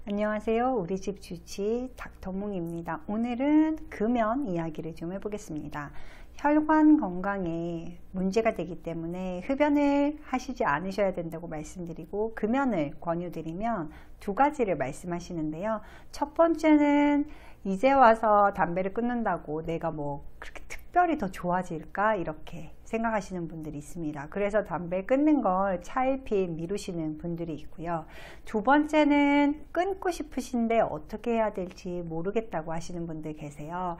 안녕하세요. 우리 집 주치 닥터몽입니다. 오늘은 금연 이야기를 좀 해보겠습니다. 혈관 건강에 문제가 되기 때문에 흡연을 하시지 않으셔야 된다고 말씀드리고 금연을 권유드리면 두 가지를 말씀하시는데요. 첫 번째는 이제 와서 담배를 끊는다고 내가 뭐 그렇게 특별히 더 좋아질까 이렇게 생각하시는 분들이 있습니다. 그래서 담배 끊는 걸 차일피일 미루시는 분들이 있고요. 두 번째는 끊고 싶으신데 어떻게 해야 될지 모르겠다고 하시는 분들 계세요.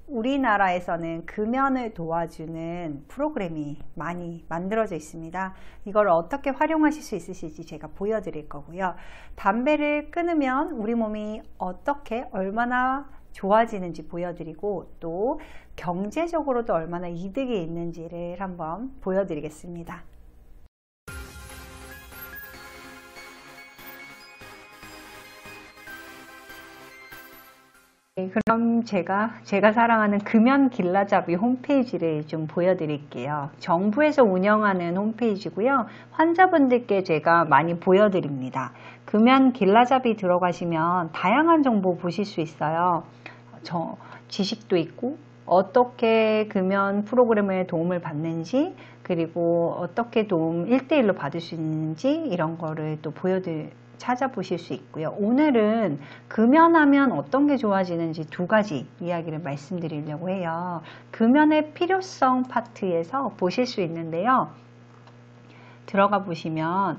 우리나라에서는 금연을 도와주는 프로그램이 많이 만들어져 있습니다. 이걸 어떻게 활용하실 수 있으실지 제가 보여드릴 거고요. 담배를 끊으면 우리 몸이 어떻게 얼마나 좋아지는지 보여드리고 또 경제적으로도 얼마나 이득이 있는지를 한번 보여드리겠습니다. 그럼 제가 사랑하는 금연 길라잡이 홈페이지를 좀 보여드릴게요. 정부에서 운영하는 홈페이지고요. 환자분들께 제가 많이 보여드립니다. 금연 길라잡이 들어가시면 다양한 정보 보실 수 있어요. 지식도 있고 어떻게 금연 프로그램에 도움을 받는지 그리고 어떻게 도움 1대1로 받을 수 있는지 이런 거를 또 찾아보실 수 있고요. 오늘은 금연하면 어떤 게 좋아지는지 두 가지 이야기를 말씀드리려고 해요. 금연의 필요성 파트에서 보실 수 있는데요. 들어가 보시면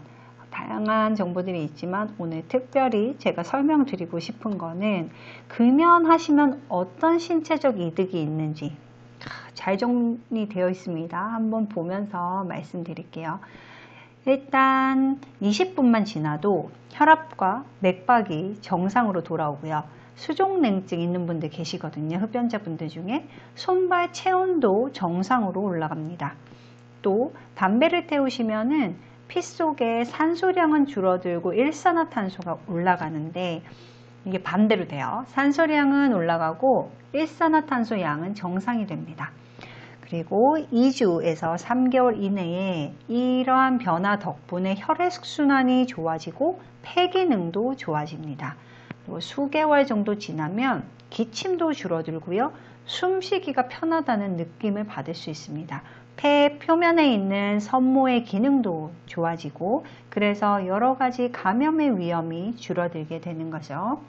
다양한 정보들이 있지만 오늘 특별히 제가 설명드리고 싶은 거는 금연하시면 어떤 신체적 이득이 있는지 잘 정리되어 있습니다. 한번 보면서 말씀드릴게요. 일단 20분만 지나도 혈압과 맥박이 정상으로 돌아오고요. 수족냉증 있는 분들 계시거든요. 흡연자분들 중에 손발 체온도 정상으로 올라갑니다. 또 담배를 태우시면은 피 속에 산소량은 줄어들고 일산화탄소가 올라가는데 이게 반대로 돼요. 산소량은 올라가고 일산화탄소 양은 정상이 됩니다. 그리고 2주에서 3개월 이내에 이러한 변화 덕분에 혈액순환이 좋아지고 폐 기능도 좋아집니다. 그리고 수개월 정도 지나면 기침도 줄어들고요. 숨쉬기가 편하다는 느낌을 받을 수 있습니다. 폐 표면에 있는 섬모의 기능도 좋아지고 그래서 여러 가지 감염의 위험이 줄어들게 되는 거죠.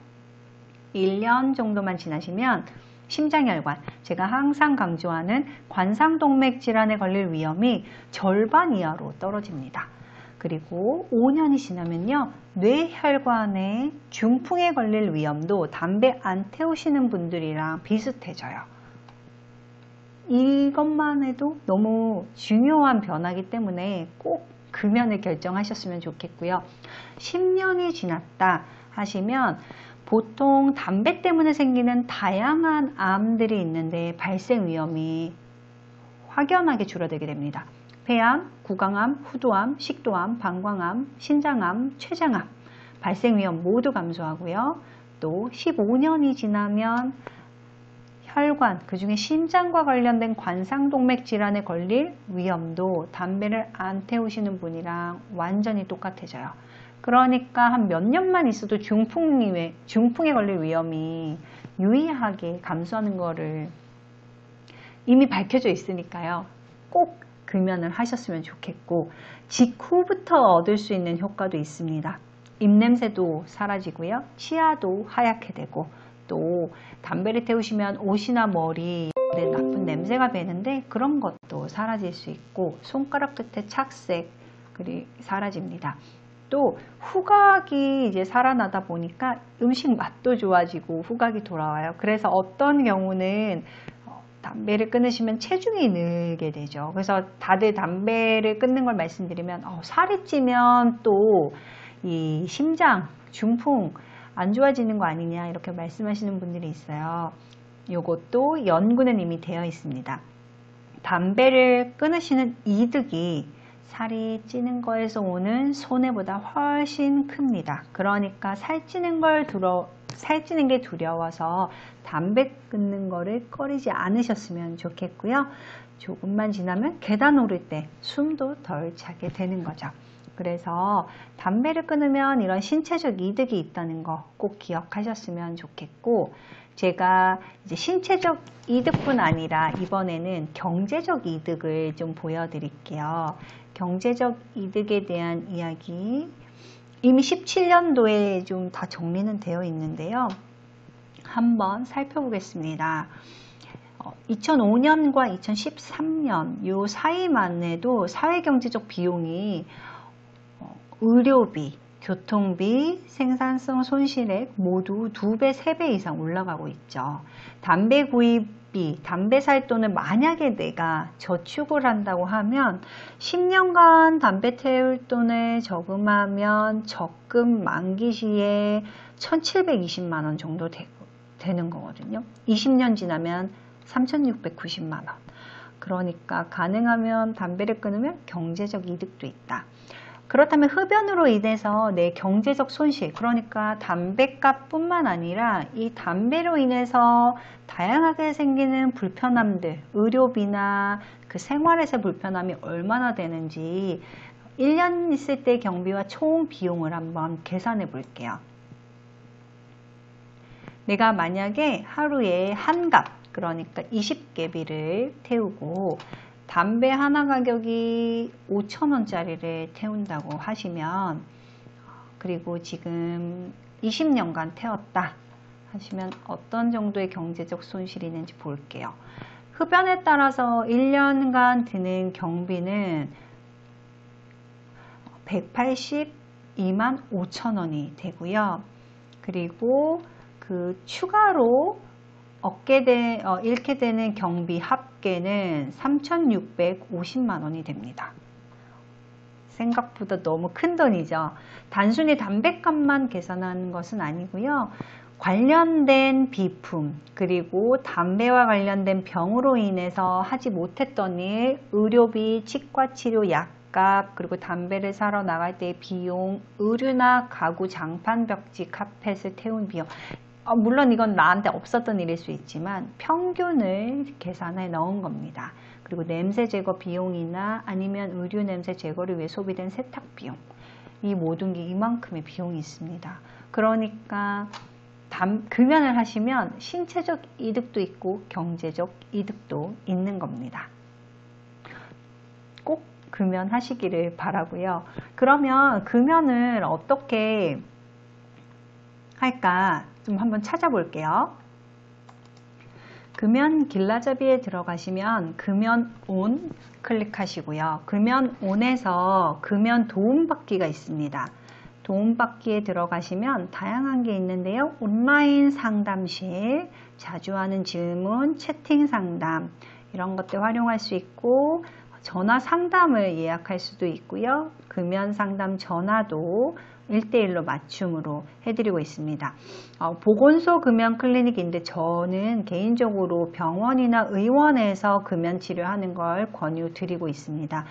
1년 정도만 지나시면 심장혈관, 제가 항상 강조하는 관상동맥 질환에 걸릴 위험이 절반 이하로 떨어집니다. 그리고 5년이 지나면요, 뇌혈관에 중풍에 걸릴 위험도 담배 안 태우시는 분들이랑 비슷해져요. 이것만 해도 너무 중요한 변화이기 때문에 꼭 금연을 결정하셨으면 좋겠고요. 10년이 지났다 하시면 보통 담배 때문에 생기는 다양한 암들이 있는데 발생 위험이 확연하게 줄어들게 됩니다. 폐암, 구강암, 후두암, 식도암, 방광암, 신장암, 췌장암 발생 위험 모두 감소하고요. 또 15년이 지나면 혈관, 그중에 심장과 관련된 관상동맥 질환에 걸릴 위험도 담배를 안 태우시는 분이랑 완전히 똑같아져요. 그러니까 한 몇 년만 있어도 중풍에 걸릴 위험이 유의하게 감소하는 거를 이미 밝혀져 있으니까요. 꼭 금연을 하셨으면 좋겠고 직후부터 얻을 수 있는 효과도 있습니다. 입냄새도 사라지고요. 치아도 하얗게 되고 또 담배를 태우시면 옷이나 머리에 나쁜 냄새가 배는데 그런 것도 사라질 수 있고 손가락 끝에 착색이 사라집니다. 또 후각이 이제 살아나다 보니까 음식 맛도 좋아지고 후각이 돌아와요. 그래서 어떤 경우는 담배를 끊으시면 체중이 늘게 되죠. 그래서 다들 담배를 끊는 걸 말씀드리면 살이 찌면 또 이 심장, 중풍 안 좋아지는 거 아니냐 이렇게 말씀하시는 분들이 있어요. 이것도 연구는 이미 되어 있습니다. 담배를 끊으시는 이득이 살이 찌는 거에서 오는 손해보다 훨씬 큽니다. 그러니까 살찌는 게 두려워서 담배 끊는 거를 꺼리지 않으셨으면 좋겠고요. 조금만 지나면 계단 오를 때 숨도 덜 차게 되는 거죠. 그래서 담배를 끊으면 이런 신체적 이득이 있다는 거 꼭 기억하셨으면 좋겠고, 제가 이제 신체적 이득뿐 아니라 이번에는 경제적 이득을 좀 보여드릴게요. 경제적 이득에 대한 이야기, 이미 17년도에 좀 다 정리는 되어 있는데요. 한번 살펴보겠습니다. 2005년과 2013년 요 사이만 해도 사회경제적 비용이 의료비, 교통비, 생산성 손실액 모두 2배, 3배 이상 올라가고 있죠. 담배 구입비, 담배 살 돈을 만약에 내가 저축을 한다고 하면 10년간 담배 태울 돈을 저금하면 적금 만기 시에 1720만 원 정도 되는 거거든요. 20년 지나면 3690만 원. 그러니까 가능하면 담배를 끊으면 경제적 이득도 있다. 그렇다면 흡연으로 인해서 내 경제적 손실, 그러니까 담배값 뿐만 아니라 이 담배로 인해서 다양하게 생기는 불편함들, 의료비나 그 생활에서 불편함이 얼마나 되는지 1년 있을 때 경비와 총 비용을 한번 계산해 볼게요. 내가 만약에 하루에 한 갑, 그러니까 20개비를 태우고 담배 하나 가격이 5,000원짜리를 태운다고 하시면, 그리고 지금 20년간 태웠다 하시면 어떤 정도의 경제적 손실이 있는지 볼게요. 흡연에 따라서 1년간 드는 경비는 182만 5천원이 되고요. 그리고 그 추가로 잃게 되는 경비 합계는 3,650만 원이 됩니다. 생각보다 너무 큰 돈이죠. 단순히 담배값만 계산하는 것은 아니고요. 관련된 비품, 그리고 담배와 관련된 병으로 인해서 하지 못했던 일, 의료비, 치과치료, 약값, 그리고 담배를 사러 나갈 때의 비용, 의류나 가구, 장판, 벽지, 카펫을 태운 비용. 물론 이건 나한테 없었던 일일 수 있지만 평균을 계산해 넣은 겁니다. 그리고 냄새 제거 비용이나 아니면 의류 냄새 제거를 위해 소비된 세탁 비용, 이 모든 게 이만큼의 비용이 있습니다. 그러니까 금연을 하시면 신체적 이득도 있고 경제적 이득도 있는 겁니다. 꼭 금연하시기를 바라고요. 그러면 금연을 어떻게 할까 좀 한번 찾아볼게요. 금연 길라잡이에 들어가시면 금연 온 클릭하시고요. 금연 온에서 금연 도움받기가 있습니다. 도움받기에 들어가시면 다양한 게 있는데요. 온라인 상담실, 자주 하는 질문, 채팅 상담 이런 것들 활용할 수 있고, 전화 상담을 예약할 수도 있고요. 금연 상담 전화도 1대1로 맞춤으로 해드리고 있습니다. 보건소 금연 클리닉인데 저는 개인적으로 병원이나 의원에서 금연 치료하는 걸 권유드리고 있습니다.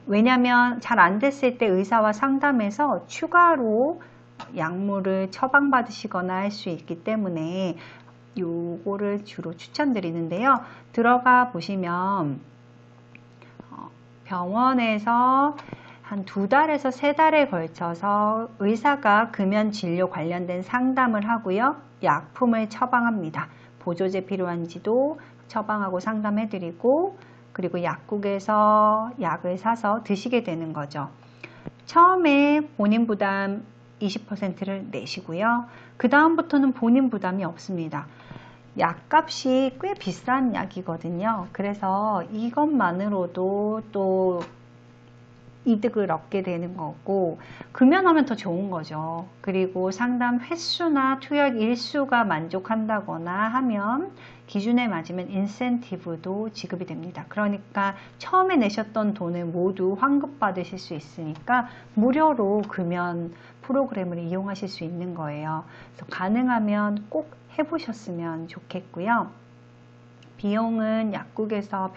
왜냐하면 잘 안 됐을 때 의사와 상담해서 추가로 약물을 처방받으시거나 할 수 있기 때문에 요거를 주로 추천드리는데요. 들어가 보시면 병원에서 한 2달에서 3달에 걸쳐서 의사가 금연 진료 관련된 상담을 하고요. 약품을 처방합니다. 보조제 필요한지도 처방하고 상담해드리고, 그리고 약국에서 약을 사서 드시게 되는 거죠. 처음에 본인 부담 20%를 내시고요. 그 다음부터는 본인 부담이 없습니다. 약값이 꽤 비싼 약이거든요. 그래서 이것만으로도 또 이득을 얻게 되는 거고, 금연하면 더 좋은 거죠. 그리고 상담 횟수나 투약 일수가 만족한다거나 하면 기준에 맞으면 인센티브도 지급이 됩니다. 그러니까 처음에 내셨던 돈을 모두 환급 받으실 수 있으니까 무료로 금연 프로그램을 이용하실 수 있는 거예요. 그래서 가능하면 꼭 해보셨으면 좋겠고요. 비용은 약국에서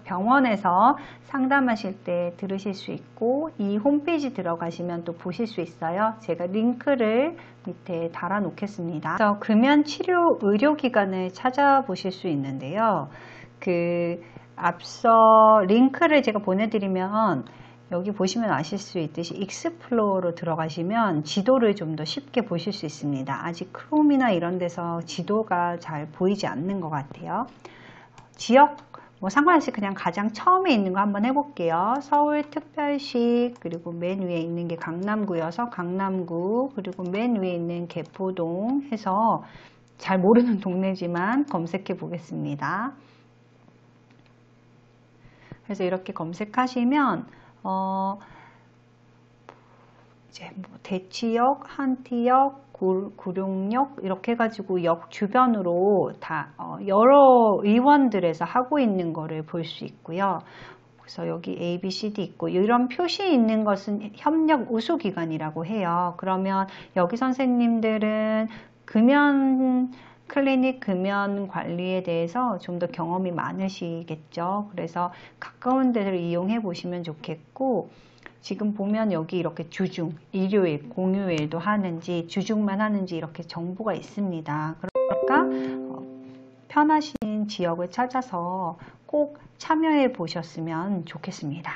병원에서 상담하실 때 들으실 수 있고, 이 홈페이지 들어가시면 또 보실 수 있어요. 제가 링크를 밑에 달아 놓겠습니다. 그래서 금연 치료 의료기관을 찾아보실 수 있는데요. 앞서 링크를 제가 보내드리면 여기 보시면 아실 수 있듯이 익스플로어로 들어가시면 지도를 좀 더 쉽게 보실 수 있습니다. 아직 크롬이나 이런 데서 지도가 잘 보이지 않는 것 같아요. 지역 뭐 상관없이 그냥 가장 처음에 있는 거 한번 해볼게요. 서울특별시, 그리고 맨 위에 있는 게 강남구여서 강남구, 그리고 맨 위에 있는 개포동 해서 잘 모르는 동네지만 검색해 보겠습니다. 그래서 이렇게 검색하시면 이제 뭐 대치역, 한티역, 구룡역 이렇게 해가지고 역 주변으로 다 여러 의원들에서 하고 있는 거를 볼 수 있고요. 그래서 여기 A, B, C, D 있고 이런 표시 있는 것은 협력 우수기관이라고 해요. 그러면 여기 선생님들은 금연 클리닉 금연 관리에 대해서 좀 더 경험이 많으시겠죠. 그래서 가까운 데를 이용해 보시면 좋겠고, 지금 보면 여기 이렇게 주중, 일요일, 공휴일도 하는지 주중만 하는지 이렇게 정보가 있습니다. 그러니까 편하신 지역을 찾아서 꼭 참여해 보셨으면 좋겠습니다.